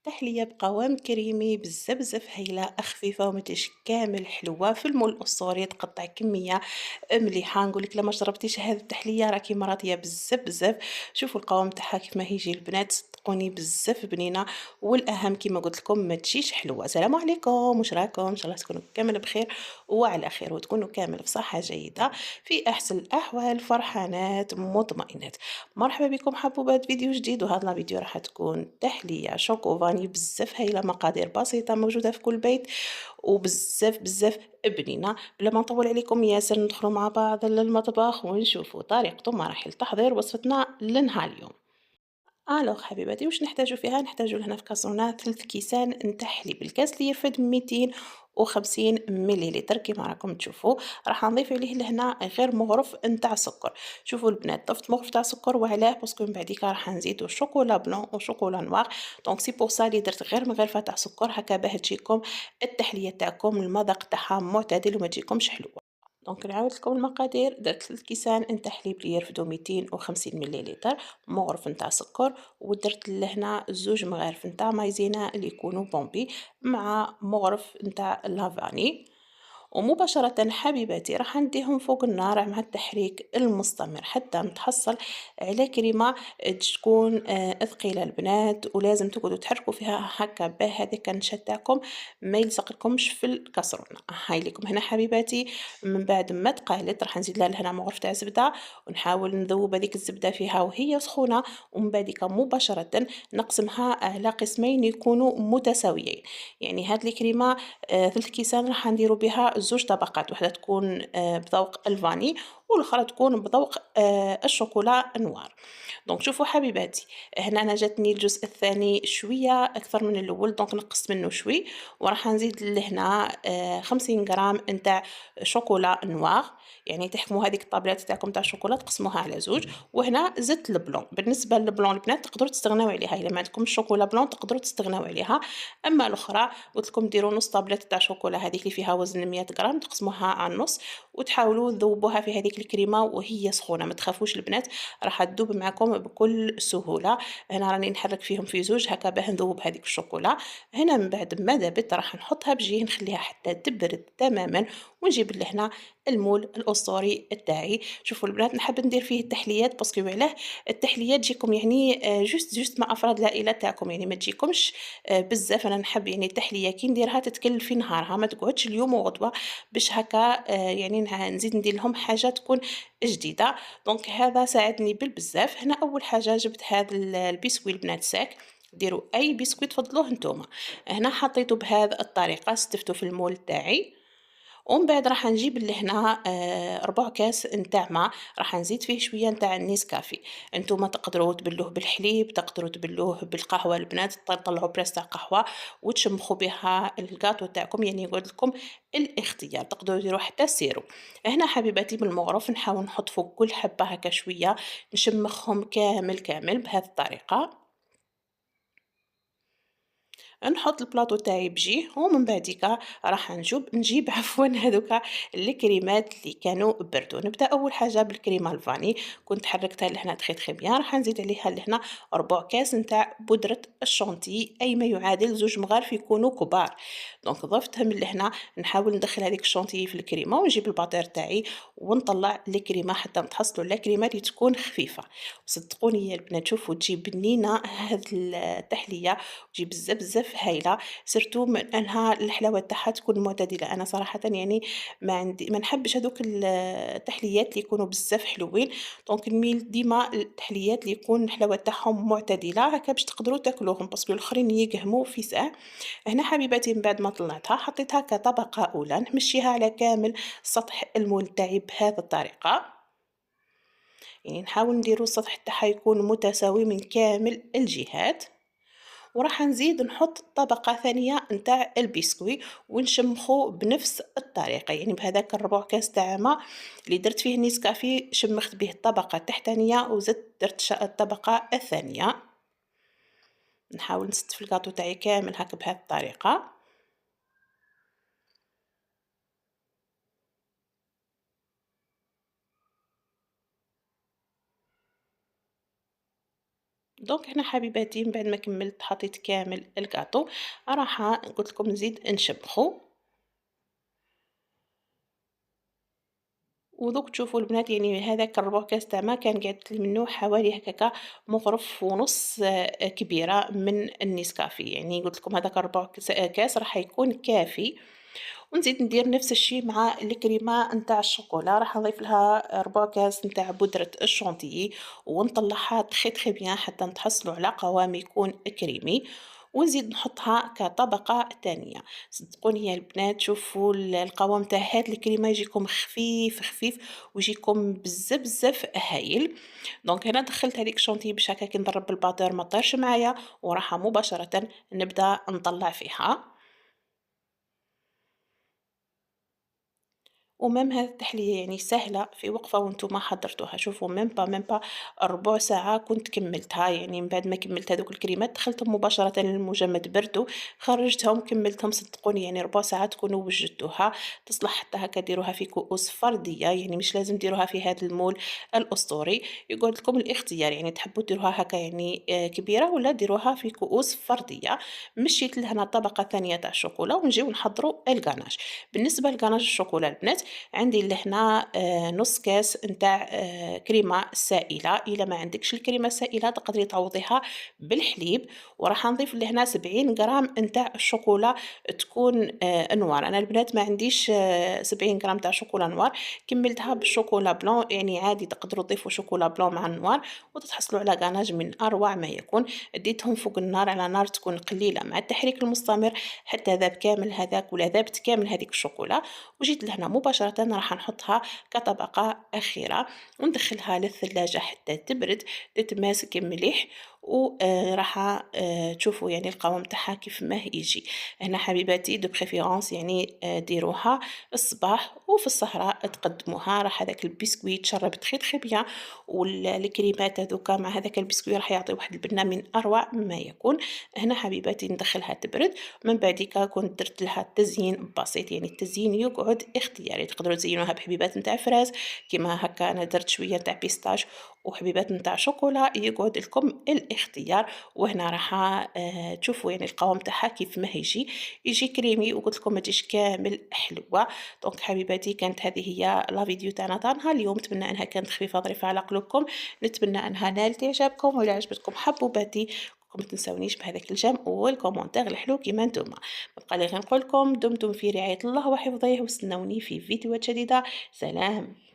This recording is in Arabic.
تحلية بقوام كريمي بزاف بزاف هايلة خفيفة وما تجيش كامل حلوة في المول الأسطوري تقطع كمية مليحة. نقول لك لما جربتيش هذه التحلية راكي مرضية بزاف بزاف. شوفوا القوام تاعها كيف ما هيجي البنات، صدقوني بزاف بنينة، والأهم كيما قلت لكم ما تجيش حلوة. السلام عليكم، واش راكم؟ إن شاء الله تكونوا كامل بخير وعلى خير وتكونوا كامل بصحة جيدة في أحسن الأحوال، فرحانات مطمئنات. مرحبا بكم حبوبات فيديو جديد، وهذا الفيديو راح تكون تحلية شوكو فاني بزاف هايلة، مقادير بسيطة موجودة في كل بيت وبزاف بزاف بنينة. بلا ما نطول عليكم ياسر ندخلوا مع بعض للمطبخ ونشوفوا طريقته ومراحل تحضير وصفتنا لنهار اليوم. الوغ حبيباتي واش نحتاجو فيها؟ نحتاجو لهنا في كاسرونة 3 كيسان نتاع حليب. الكاس اللي يرفد 250 مليلتر كيما راكم تشوفوا. راح نضيف عليه لهنا غير مغرف نتاع سكر. شوفوا البنات، ضفت مغرف تاع سكر وعلاه باسكو من بعديكا راح نزيدو شوكولا بلون وشوكولا نوار. دونك سي بور سا لي درت غير مغرفه تاع سكر هكا باه تجيكم التحليه تاعكم المذاق تاعها معتدل وما تجيكمش حلوه. دونك نعاود لكم المقادير. درت 3 كيسان نتاع حليب اللي يرفدوا 250 مليلتر، مغرف نتاع سكر، ودرت لهنا زوج مغارف نتاع مايزينا اللي يكونوا بومبي مع مغرف نتاع لافاني. ومباشرة حبيباتي راح نديهم فوق النار مع التحريك المستمر حتى نتحصل على كريمة تكون ثقيلة البنات، ولازم تقعدوا تحركوا فيها هكا باه هذاك النشا تاعكم ما يلصقلكمش في الكسرونة. هاي لكم هنا حبيباتي. من بعد ما تقالت راح نزيد لها هنا مغرف تاع زبدة، ونحاول نذوب هذيك الزبدة فيها وهي سخونة، ومن بعدك مباشرة نقسمها على قسمين يكونوا متساويين. يعني هاد الكريمة 3 كيسان راح نديرو بها زوج طبقات، وحدة تكون بذوق الفاني والأخرى تكون بذوق الشوكولا نوار. دونك شوفوا حبيباتي، هنا أنا جاتني الجزء الثاني شوية أكثر من الأول، دونك نقصت منه شوي وراح نزيد لهنا 50 غرام نتاع شوكولا نوار. يعني تحكموا هذيك الطابلات تاعكم تاع الشوكولا تقسموها على زوج. وهنا زدت البلون. بالنسبة للبلون البنات تقدروا تستغناو عليها، إلا ما عندكمش شوكولا بلون تقدروا تستغناو عليها. أما الأخرى قلت لكم ديروا نص طابلة تاع شوكولا هذيك اللي فيها وزن 100 غرام تقسموها على النص، وتحاولوا تذوبوها في هذيك الكريمة وهي سخونة. ما تخافوش البنات، راح تذوب معكم بكل سهولة. هنا راني نحرك فيهم في زوج هكا باه نذوب هذيك الشوكولا. هنا من بعد ما ذابت راح نحطها بجيه نخليها حتى تبرد تماما، ونجيب لهنا المول الاسطوري تاعي. شوفوا البنات، نحب ندير فيه التحليات باسكو علاه التحليات تجيكم يعني جوست مع افراد العائله تاعكم، يعني ما تجيكمش بزاف. انا نحب يعني التحليه كي نديرها تتكل في نهارها، ما تقعدش اليوم وغدوه باش هكا يعني نزيد ندير لهم حاجه تكون جديده. دونك هذا ساعدني بالبزاف. هنا اول حاجه جبت هذا البسكويت البنات ساك، ديروا اي بسكويت تفضلوه نتوما. هنا حطيته بهذه الطريقه، استفتو في المول تاعي. ومن بعد راح نجيب لهنا ربع كاس نتاع ما، راح نزيد فيه شويه نتاع النيسكافي. انتوما تقدروا تبلوه بالحليب، تقدروا تبلوه بالقهوه البنات، تطلعوا بريس تاع قهوه وتشمخوا بها الكاطو تاعكم، يعني يقعد لكم الاختيار. تقدروا ديروا حتى سيرو. هنا حبيباتي بالمغرف نحاول نحط فوق كل حبه هكا شويه، نشمخهم كامل كامل بهذه الطريقه. نحط البلاطو تاعي بجيه، ومن بعديكا راح نجيب عفوا هذوكا الكريمات اللي كانوا بردوا. نبدا اول حاجه بالكريمه الفاني، كنت حركتها لهنا تخي بيان. راح نزيد عليها لهنا ربع كاس نتاع بودره الشونتي، اي ما يعادل زوج مغارف يكونوا كبار. دونك ضفتهم لهنا، نحاول ندخل هذيك الشونتي في الكريمه، ونجيب الباتير تاعي ونطلع الكريمه حتى نتحصلوا على كريمه اللي تكون خفيفه. صدقوني يا البنات شوفوا تجيب بنينه هذه التحليه، تجي بزاف بزاف هايله، سيرتو من انها الحلاوه تاعها تكون معتدله. انا صراحه يعني ما نحبش هذوك التحليات اللي يكونوا بزاف حلوين، دونك نميل ديما التحليات اللي يكون الحلاوه تاعهم معتدله هكا باش تقدروا تاكلوهم، باسكو الاخرين يقهموا في ساعه. هنا حبيباتي من بعد ما طلعتها حطيتها كطبقه اولى، نمشيها على كامل سطح المول تاعي بهذه الطريقه. يعني نحاول نديرو السطح تاعها يكون متساوي من كامل الجهات. وراح نزيد نحط طبقة ثانية نتاع البسكوي ونشمخه بنفس الطريقة، يعني بهذاك الربع كاس تاع ما اللي درت فيه نيسكافي شمخت به الطبقة التحتانية وزدت درت الطبقة الثانية. نحاول نست في الكاطو تاعي كامل هكا بهذه الطريقة. دونك هنا حبيباتي من بعد ما كملت حطيت كامل الكاطو، راح قلت لكم نزيد نشبخو. ودوك تشوفوا البنات يعني هذاك الربع كاس تاع ما كان قعدت لي منه حوالي هكاكا مغرف ونص كبيرة من النسكافيه، يعني قلت لكم هذاك الربع كاس راح يكون كافي. ونزيد ندير نفس الشي مع الكريمة نتاع الشوكولا، راح نضيف لها ربع كاس نتاع بودرة الشونتيي ونطلعها تخي تخي بيان حتى نتحصلوا على قوام يكون كريمي. ونزيد نحطها كطبقة تانية. صدقوني يا البنات شوفوا القوام تاع هاد الكريمة يجيكم خفيف خفيف ويجيكم بزاف بزاف هايل. دونك هنا دخلت هذيك الشونتيي باش هكا كي نضرب الباتور ما طيرش معايا، وراح مباشرة نبدا نطلع فيها. وميم هذه التحلية يعني سهلة في وقفة وانتم حضرتوها، شوفوا ميم با ربع ساعة كنت كملتها، يعني من بعد ما كملت هذوك الكريمات دخلتهم مباشرة للمجمد بردوا، خرجتهم كملتهم صدقوني يعني ربع ساعة تكونوا وجدتوها. تصلح حتى هكا ديروها في كؤوس فردية، يعني مش لازم ديروها في هذا المول الأسطوري، يقول لكم الاختيار يعني تحبوا ديروها هكا يعني كبيرة ولا ديروها في كؤوس فردية. مشيت لهنا طبقة ثانية تاع الشوكولا ونجيو نحضروا الغاناش. بالنسبة لغاناش الشوكولا البنات عندي لهنا نص كاس نتاع كريمة سائلة، إلا ما عندكش الكريمة السائلة تقدري تعوضيها بالحليب. وراح نضيف لهنا 70 غرام نتاع الشوكولا تكون نوار. أنا البنات ما عنديش 70 غرام تاع شوكولا نوار، كملتها بالشوكولا بلون، يعني عادي تقدروا تضيفوا شوكولا بلون مع النوار وتتحصلوا على غاناج من أروع ما يكون. ديتهم فوق النار على نار تكون قليلة مع التحريك المستمر حتى ذاب كامل هذاك ولا ذابت كامل هذيك الشوكولا. وجيت لهنا مباشرة راح نحطها كطبقة أخيرة وندخلها للثلاجة حتى تبرد تتماسك مليح. وراح تشوفوا يعني القوام تاعها كيف ما يجي. هنا حبيباتي دو بريفيرونس يعني ديروها الصباح وفي الصحراء تقدموها، راح هذاك البسكويت تشرب تخي تخي بيان، والكريمات هذوكا مع هذاك البسكويت راح يعطي واحد البنة من أروع ما يكون. هنا حبيباتي ندخلها تبرد، من بعديك كنت درت لها تزيين بسيط، يعني التزيين يقعد اختياري، تقدروا تزينوها بحبيبات نتاع فراز كيما هكا انا درت شويه نتاع بيستاش وحبيبات نتاع شوكولا، يقعد لكم الاختيار. وهنا راح تشوفوا يعني القوام تاعها كيف ما يجي كريمي وقلت لكم ما تجيش كامل حلوه. دونك حبيباتي كانت هذه هي لا فيديو تاعنا تاع نهار اليوم، نتمنى انها كانت خفيفه ظريفه على قلوبكم، نتمنى انها نالت اعجابكم، ولا عجبتكم حبوباتي ما تنسونيش بهذاك الجيم والكومنتير الحلو كيما نتوما. بقى لي غير نقول لكم دمتم في رعاية الله وحفظه، واستنوني في فيديوهات جديدة. سلام.